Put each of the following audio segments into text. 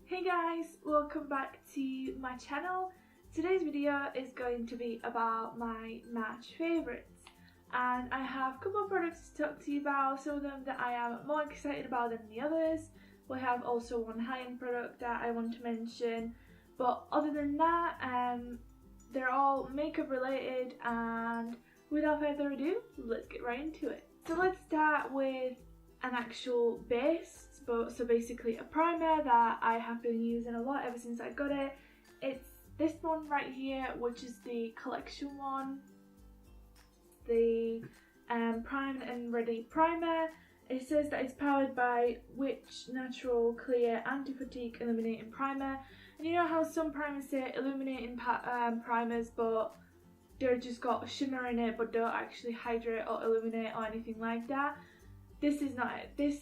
Hey guys, welcome back to my channel. Today's video is going to be about my March favourites, and I have a couple of products to talk to you about, some of them that I am more excited about than the others. We have also one high-end product that I want to mention, but other than that, they're all makeup related, and without further ado, let's get right into it. So let's start with an actual base, so basically a primer that I have been using a lot ever since I got it. It's this one right here, which is the collection one, the Prime and Ready primer. It says that it's powered by Witch Natural Clear Anti-Fatigue Illuminating Primer. And you know how some primers say illuminating primers, but they're just got a shimmer in it but don't actually hydrate or illuminate or anything like that. This is not it.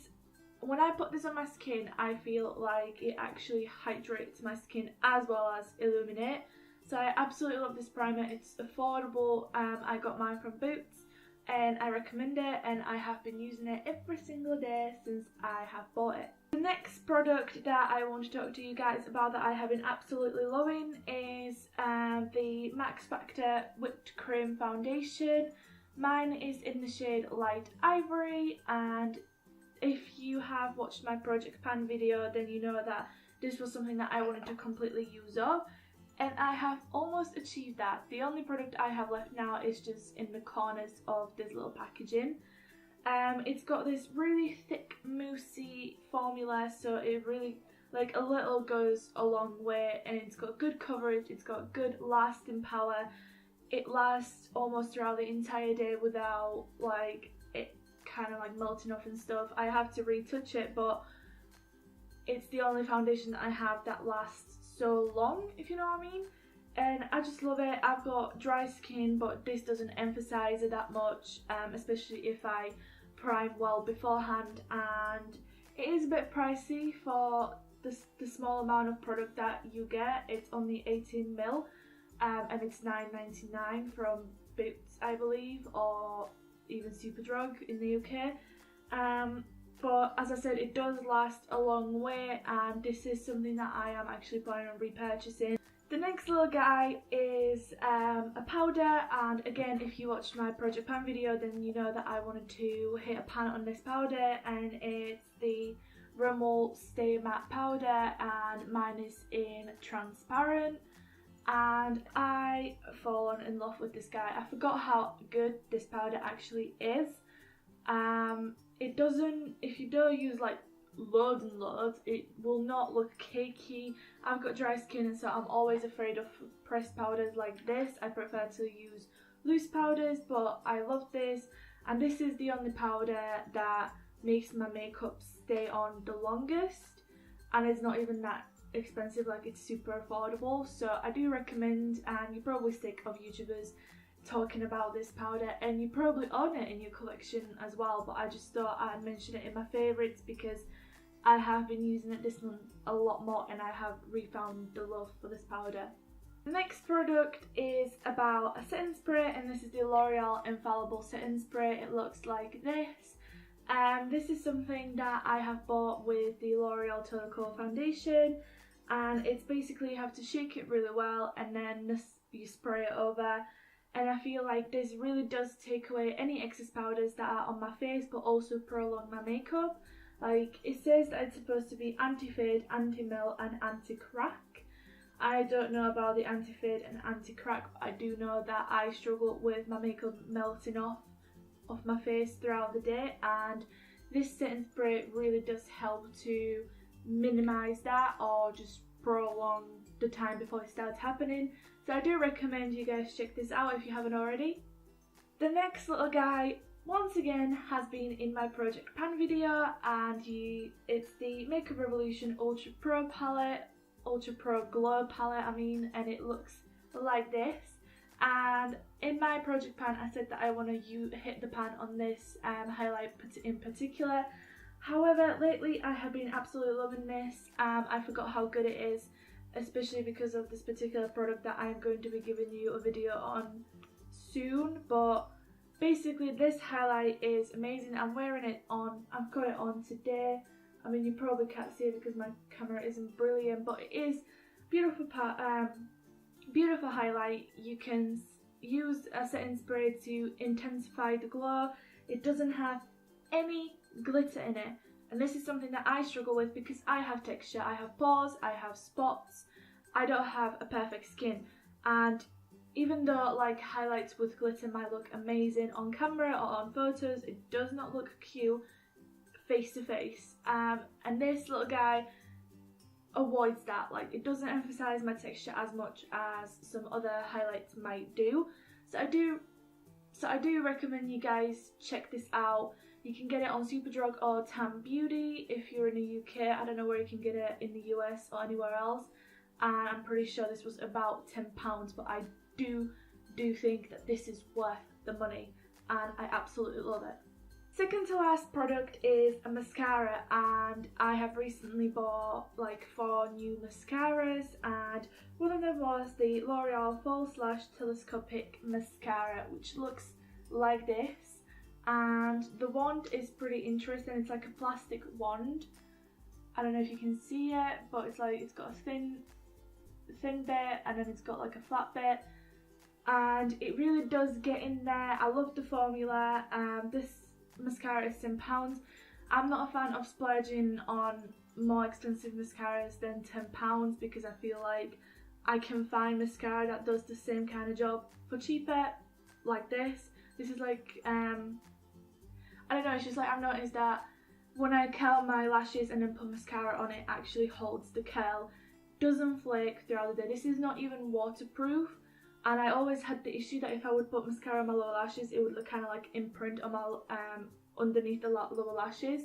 When I put this on my skin, I feel like it actually hydrates my skin as well as illuminate. So I absolutely love this primer. It's affordable. I got mine from Boots and I recommend it, and I have been using it every single day since I have bought it. The next product that I want to talk to you guys about that I have been absolutely loving is the Max Factor Whipped Cream Foundation. Mine is in the shade Light Ivory, and if you have watched my Project Pan video, then you know that this was something that I wanted to completely use up, and I have almost achieved that. The only product I have left now is just in the corners of this little packaging. It's got this really thick moussey formula, so it really, like, a little goes a long way, and it's got good coverage, it's got good lasting power. It lasts almost throughout the entire day without like it kind of like melting off and stuff. I have to retouch it, but it's the only foundation that I have that lasts so long, if you know what I mean. And I just love it. I've got dry skin, but this doesn't emphasize it that much, especially if I prime well beforehand. And it is a bit pricey for the small amount of product that you get. It's only 18ml. And it's $9.99 from Boots, I believe, or even Superdrug in the UK. But as I said, it does last a long way, and this is something that I am actually planning on repurchasing. The next little guy is a powder, and again, if you watched my Project Pan video, then you know that I wanted to hit a pan on this powder, and it's the Rimmel Stay Matte powder, and mine is in transparent. And I fallen in love with this guy. I forgot how good this powder actually is. It doesn't, if you don't use like loads and loads, it will not look cakey. I've got dry skin, and so I'm always afraid of pressed powders like this. I prefer to use loose powders, but I love this. And this is the only powder that makes my makeup stay on the longest, and it's not even that expensive, like it's super affordable. So I do recommend, and you're probably sick of YouTubers talking about this powder, and you probably own it in your collection as well, but I just thought I'd mention it in my favourites because I have been using it this month a lot more, and I have refound the love for this powder. The next product is about a setting spray, and this is the L'Oreal Infallible Setting Spray. It looks like this. This is something that I have bought with the L'Oreal Total Coat Foundation, and it's basically you have to shake it really well and then you spray it over. And I feel like this really does take away any excess powders that are on my face, but also prolong my makeup. Like, it says that it's supposed to be anti-fade, anti-melt and anti-crack. I don't know about the anti-fade and anti-crack, but I do know that I struggle with my makeup melting off my face throughout the day, and this setting spray really does help to minimise that or just prolong the time before it starts happening. So I do recommend you guys check this out if you haven't already. The next little guy, once again, has been in my Project Pan video, and it's the Makeup Revolution Ultra Pro palette, Ultra Pro Glow palette and it looks like this. And in my Project Pan, I said that I want to hit the pan on this highlight in particular. However, lately I have been absolutely loving this. I forgot how good it is, especially because of this particular product that I am going to be giving you a video on soon. But basically this highlight is amazing. I'm wearing it on, I've got it on today. I mean, you probably can't see it because my camera isn't brilliant, but it is beautiful beautiful highlight. You can use a setting spray to intensify the glow. It doesn't have any glitter in it, and this is something that I struggle with because I have texture, I have pores, I have spots, I don't have a perfect skin. And even though like highlights with glitter might look amazing on camera or on photos, it does not look cute face to face. And this little guy avoids that. Like, it doesn't emphasize my texture as much as some other highlights might do. So I do recommend you guys check this out. You can get it on Superdrug or Tam Beauty if you're in the UK. I don't know where you can get it in the US or anywhere else. And I'm pretty sure this was about £10, but I do think that this is worth the money, and I absolutely love it. Second to last product is a mascara, and I have recently bought like 4 new mascaras, and one of them was the L'Oreal Full Slash Telescopic Mascara, which looks like this. And the wand is pretty interesting. It's like a plastic wand. I don't know if you can see it, but it's like, it's got a thin bit, and then it's got like a flat bit, and it really does get in there. I love the formula. This mascara is £10. I'm not a fan of splurging on more expensive mascaras than £10 because I feel like I can find mascara that does the same kind of job for cheaper, like this. This is like, I don't know, it's just like I've noticed that when I curl my lashes and then put mascara on, it actually holds the curl, doesn't flake throughout the day. This is not even waterproof, and I always had the issue that if I would put mascara on my lower lashes, it would look kind of like imprint on my underneath the lower lashes.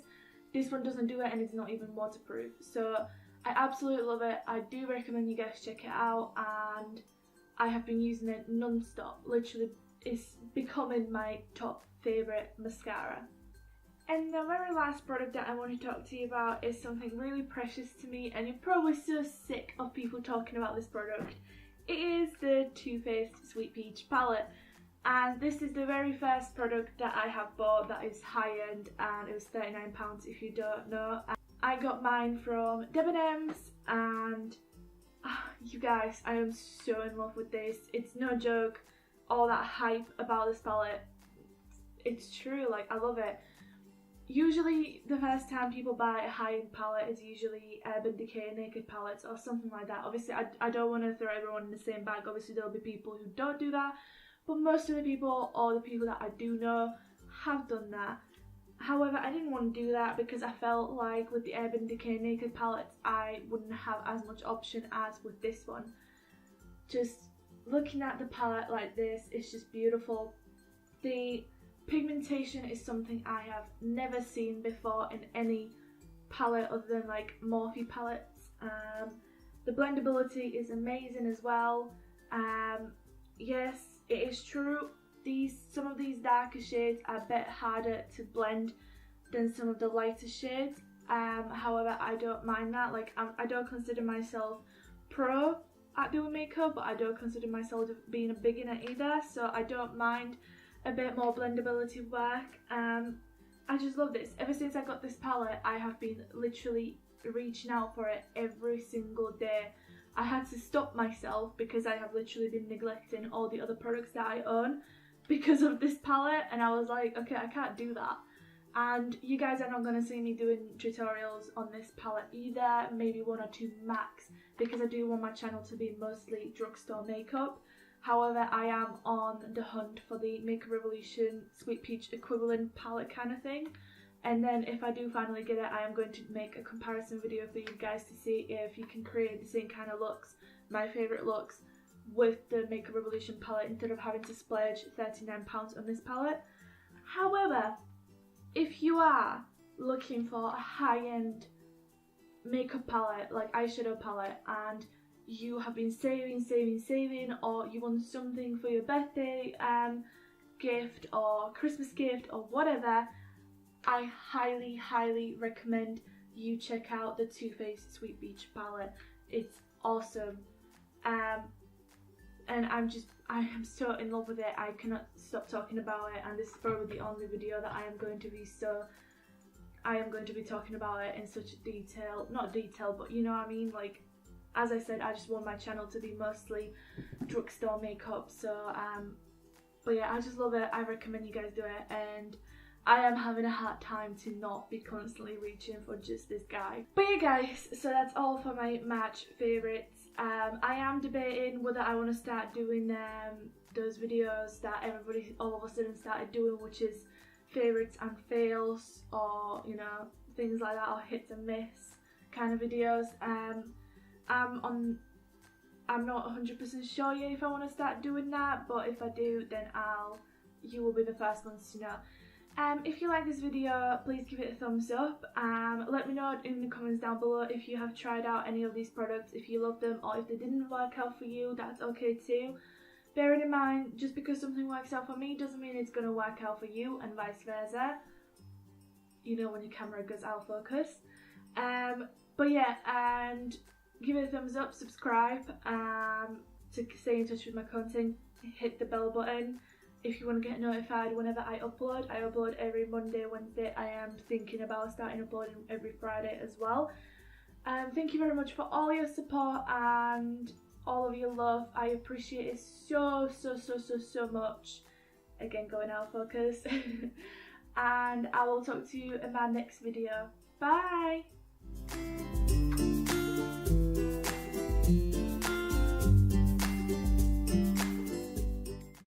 This one doesn't do it, and it's not even waterproof, so I absolutely love it. I do recommend you guys check it out, and I have been using it non-stop. Literally, it's becoming my top favourite mascara. And the very last product that I want to talk to you about is something really precious to me, and you're probably so sick of people talking about this product. It is the Too Faced Sweet Peach palette, and this is the very first product that I have bought that is high-end, and it was £39 if you don't know. I got mine from Debenhams, and you guys, I am so in love with this. It's no joke, all that hype about this palette, it's true, like I love it. Usually the first time people buy a high-end palette is usually Urban Decay Naked palettes or something like that. Obviously I don't want to throw everyone in the same bag. Obviously there'll be people who don't do that, but most of the people, or the people that I do know, have done that. However, I didn't want to do that because I felt like with the Urban Decay Naked palettes I wouldn't have as much option as with this one. Just looking at the palette like this, it's just beautiful. The pigmentation is something I have never seen before in any palette other than like Morphe palettes. The blendability is amazing as well. Yes, it is true, some of these darker shades are a bit harder to blend than some of the lighter shades. However, I don't mind that. Like, I don't consider myself pro at doing makeup, but I don't consider myself being a beginner either, so I don't mind a bit more blendability work. I just love this. Ever since I got this palette, I have been literally reaching out for it every single day. I had to stop myself because I have literally been neglecting all the other products that I own because of this palette, and I was like, okay, I can't do that. And you guys are not going to see me doing tutorials on this palette either, maybe 1 or 2 max, because I do want my channel to be mostly drugstore makeup. However, I am on the hunt for the Makeup Revolution Sweet Peach equivalent palette kind of thing. And then if I do finally get it, I am going to make a comparison video for you guys to see if you can create the same kind of looks, my favourite looks, with the Makeup Revolution palette instead of having to splurge £39 on this palette. However, if you are looking for a high-end makeup palette, like eyeshadow palette, and you have been saving, or you want something for your birthday gift or Christmas gift or whatever, I highly recommend you check out the Too Faced Sweet Peach palette. It's awesome. And I am so in love with it. I cannot stop talking about it, and this is probably the only video that I am going to be so I am going to be talking about it in such detail, not detail, but you know what I mean, like, as I said, I just want my channel to be mostly drugstore makeup, so but yeah, I just love it. I recommend you guys do it, and I am having a hard time to not be constantly reaching for just this guy. But yeah guys, so that's all for my March favourites. I am debating whether I want to start doing those videos that everybody all of a sudden started doing, which is favourites and fails, or you know, things like that, or hits and miss kind of videos. I'm not 100% sure yet if I want to start doing that, but if I do, then you will be the first ones to know. If you like this video, please give it a thumbs up. Let me know in the comments down below if you have tried out any of these products, if you love them, or if they didn't work out for you, that's okay too. Bearing in mind, just because something works out for me doesn't mean it's going to work out for you, and vice versa. You know, when your camera goes out of focus. But yeah, and give it a thumbs up, subscribe to stay in touch with my content, hit the bell button if you want to get notified whenever I upload. I upload every Monday, Wednesday. I am thinking about starting uploading every Friday as well. Thank you very much for all your support and all of your love. I appreciate it so much. Again, going out of focus. And I will talk to you in my next video. Bye!